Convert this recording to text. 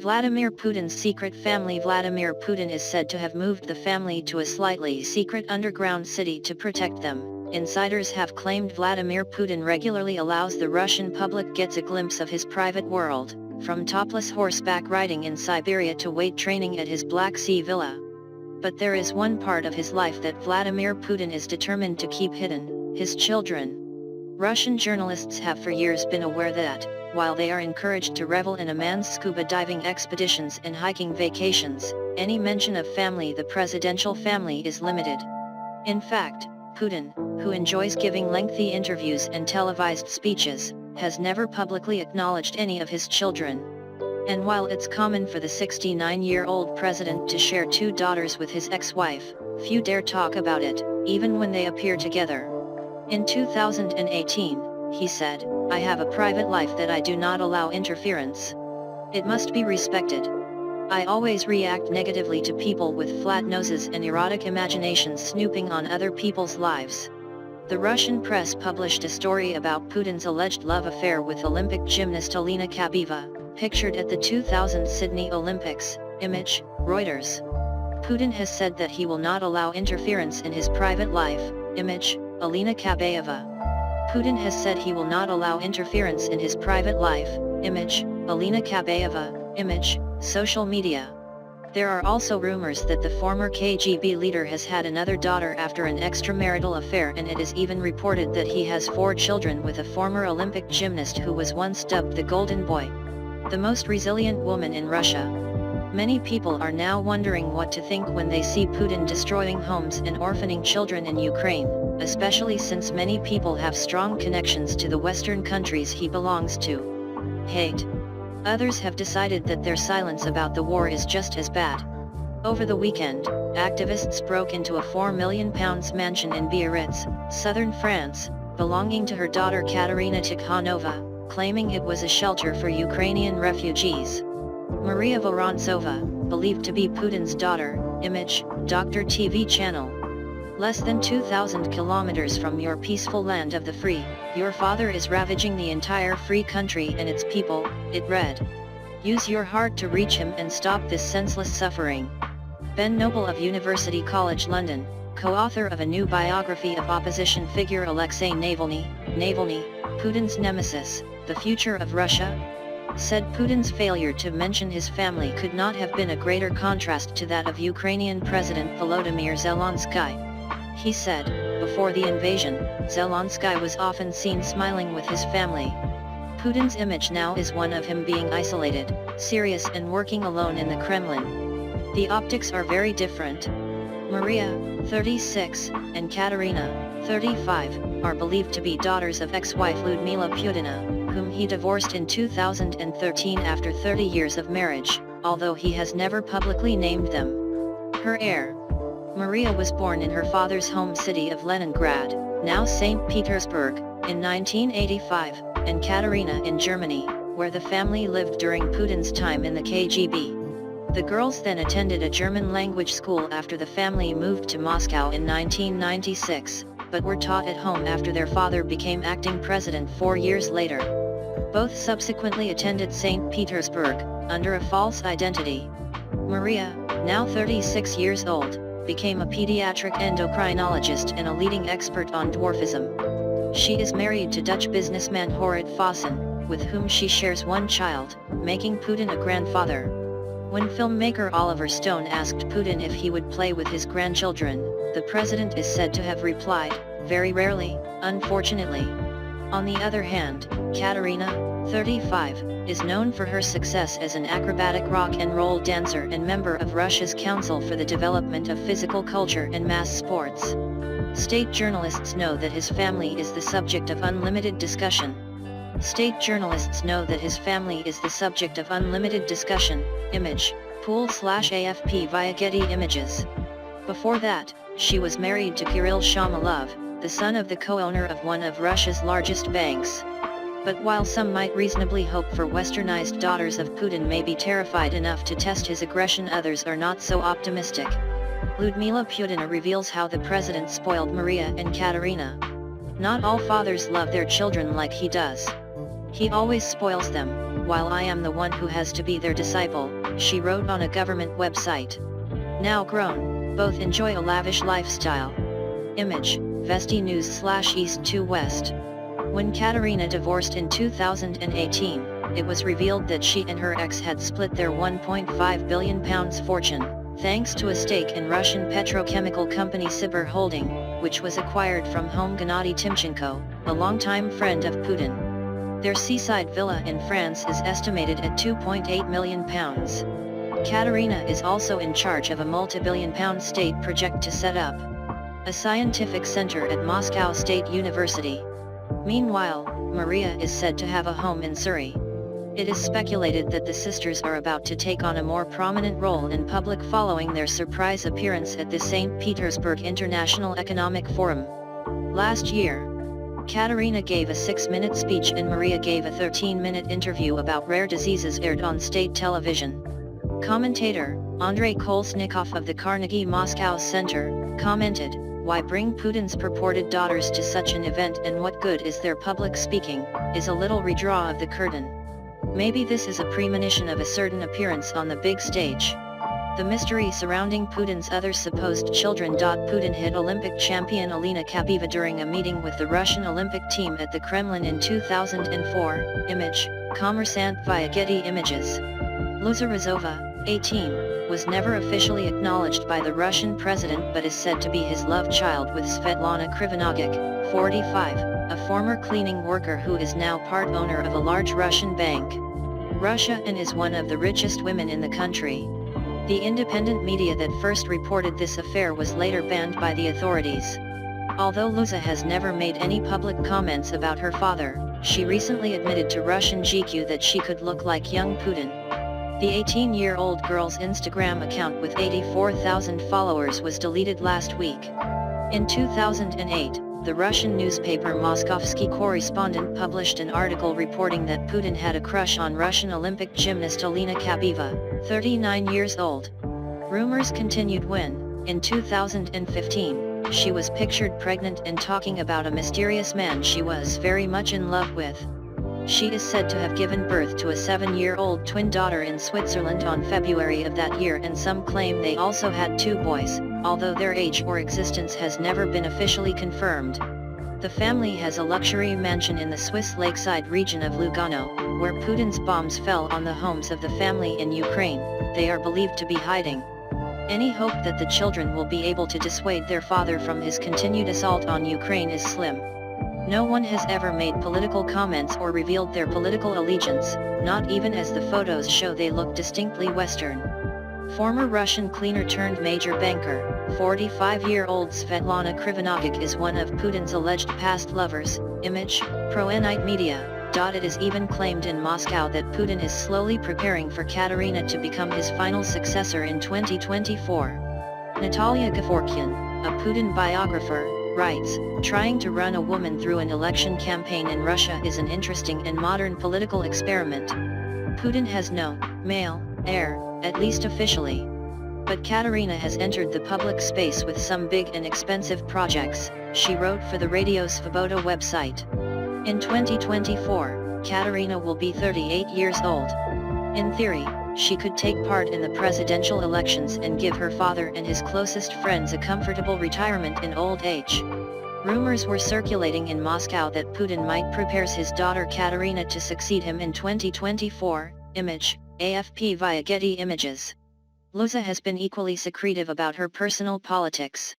Vladimir Putin's secret family. Vladimir Putin is said to have moved the family to a slightly secret underground city to protect them. Insiders have claimed Vladimir Putin regularly allows the Russian public gets a glimpse of his private world, from topless horseback riding in Siberia to weight training at his Black Sea villa. But there is one part of his life that Vladimir Putin is determined to keep hidden: his children. Russian journalists have for years been aware that, while they are encouraged to revel in a man's scuba diving expeditions and hiking vacations, any mention of family, the presidential family, is limited. In fact, Putin, who enjoys giving lengthy interviews and televised speeches, has never publicly acknowledged any of his children. And while it's common for the 69-year-old president to share 2 daughters with his ex-wife, few dare talk about it, even when they appear together. In 2018, he said, "I have a private life that I do not allow interference. It must be respected. I always react negatively to people with flat noses and erotic imaginations snooping on other people's lives." The Russian press published a story about Putin's alleged love affair with Olympic gymnast Lyudmila Shkrebneva, pictured at the 2000 Sydney Olympics. Image, Reuters. Putin has said that he will not allow interference in his private life. Image, Lyudmila Shkrebneva. Putin has said he will not allow interference in his private life. Image, Lyudmila Shkrebneva. Image, social media. There are also rumors that the former KGB leader has had another daughter after an extramarital affair, and it is even reported that he has 4 children with a former Olympic gymnast who was once dubbed the Golden Boy, the most resilient woman in Russia. Many people are now wondering what to think when they see Putin destroying homes and orphaning children in Ukraine, especially since many people have strong connections to the Western countries he belongs to. Hate. Others have decided that their silence about the war is just as bad. Over the weekend, activists broke into a £4 million mansion in Biarritz, southern France, belonging to her daughter Katerina Tikhanova, claiming it was a shelter for Ukrainian refugees. Maria Vorontsova, believed to be Putin's daughter, Image, Doctor TV channel. Less than 2,000 kilometers from your peaceful land of the free, your father is ravaging the entire free country and its people, it read. Use your heart to reach him and stop this senseless suffering. Ben Noble of University College London, co-author of a new biography of opposition figure Alexei Navalny, Putin's nemesis, The Future of Russia, said Putin's failure to mention his family could not have been a greater contrast to that of Ukrainian President Volodymyr Zelensky. He said, before the invasion, Zelensky was often seen smiling with his family. Putin's image now is one of him being isolated, serious and working alone in the Kremlin. The optics are very different. Maria, 36, and Katerina, 35, are believed to be daughters of ex-wife Lyudmila Putina, whom he divorced in 2013 after 30 years of marriage, although he has never publicly named them. Her heir. Maria was born in her father's home city of Leningrad, now St. Petersburg, in 1985, and Katerina in Germany, where the family lived during Putin's time in the KGB. The girls then attended a German-language school after the family moved to Moscow in 1996, but were taught at home after their father became acting president 4 years later. Both subsequently attended St. Petersburg, under a false identity. Maria, now 36 years old, became a pediatric endocrinologist and a leading expert on dwarfism. She is married to Dutch businessman Jorrit Fossen, with whom she shares 1 child, making Putin a grandfather. When filmmaker Oliver Stone asked Putin if he would play with his grandchildren, the president is said to have replied, "Very rarely, unfortunately." On the other hand, Katerina, 35, is known for her success as an acrobatic rock and roll dancer and member of Russia's Council for the Development of Physical Culture and Mass Sports. State journalists know that his family is the subject of unlimited discussion. State journalists know that his family is the subject of unlimited discussion. Image, Pool/AFP via Getty Images. Before that, she was married to Kirill Shamalov, the son of the co-owner of one of Russia's largest banks. But while some might reasonably hope for westernized daughters of Putin may be terrified enough to test his aggression, others are not so optimistic. Lyudmila Putina reveals how the president spoiled Maria and Katerina. Not all fathers love their children like he does. "He always spoils them, while I am the one who has to be their disciple," she wrote on a government website. Now grown, both enjoy a lavish lifestyle. Image, Vesti News/East to West. When Katerina divorced in 2018, it was revealed that she and her ex had split their £1.5 billion fortune, thanks to a stake in Russian petrochemical company Sibir Holding, which was acquired from home Gennady Timchenko, a longtime friend of Putin. Their seaside villa in France is estimated at £2.8 million. Katerina is also in charge of a multi-billion-pound state project to set up a scientific center at Moscow State University. Meanwhile, Maria is said to have a home in Surrey. It is speculated that the sisters are about to take on a more prominent role in public following their surprise appearance at the St. Petersburg International Economic Forum. Last year, Katerina gave a 6-minute speech and Maria gave a 13-minute interview about rare diseases aired on state television. Commentator, Andrei Kolesnikov of the Carnegie Moscow Center, commented, "Why bring Putin's purported daughters to such an event and what good is their public speaking, is a little redraw of the curtain. Maybe this is a premonition of a certain appearance on the big stage." The mystery surrounding Putin's other supposed children. Putin hid Olympic champion Alina Kabeva during a meeting with the Russian Olympic team at the Kremlin in 2004, image, Kommersant via Getty Images. Luza Razova, 18, was never officially acknowledged by the Russian president but is said to be his love child with Svetlana Krivonogik, 45, a former cleaning worker who is now part owner of a large Russian bank. Russia and is one of the richest women in the country. The independent media that first reported this affair was later banned by the authorities. Although Luza has never made any public comments about her father, she recently admitted to Russian GQ that she could look like young Putin. The 18-year-old girl's Instagram account with 84,000 followers was deleted last week. In 2008, the Russian newspaper Moskovsky Correspondent published an article reporting that Putin had a crush on Russian Olympic gymnast Alina Kabeva, 39 years old. Rumors continued when, in 2015, she was pictured pregnant and talking about a mysterious man she was very much in love with. She is said to have given birth to a 7-year-old twin daughter in Switzerland on February of that year, and some claim they also had 2 boys, although their age or existence has never been officially confirmed. The family has a luxury mansion in the Swiss lakeside region of Lugano, where Putin's bombs fell on the homes of the family in Ukraine. They are believed to be hiding. Any hope that the children will be able to dissuade their father from his continued assault on Ukraine is slim. No one has ever made political comments or revealed their political allegiance, not even as the photos show they look distinctly Western. Former Russian cleaner turned major banker, 45-year-old Svetlana Krivonogik is one of Putin's alleged past lovers, image, Pro-Enite Media. It is even claimed in Moscow that Putin is slowly preparing for Katerina to become his final successor in 2024. Natalia Gavorkyan, a Putin biographer, writes, "Trying to run a woman through an election campaign in Russia is an interesting and modern political experiment. Putin has no male heir, at least officially. But Katerina has entered the public space with some big and expensive projects," she wrote for the Radio Svoboda website. In 2024, Katerina will be 38 years old. In theory, she could take part in the presidential elections and give her father and his closest friends a comfortable retirement in old age. Rumors were circulating in Moscow that Putin might prepare his daughter Katerina to succeed him in 2024, image, AFP via Getty Images. Luza has been equally secretive about her personal politics.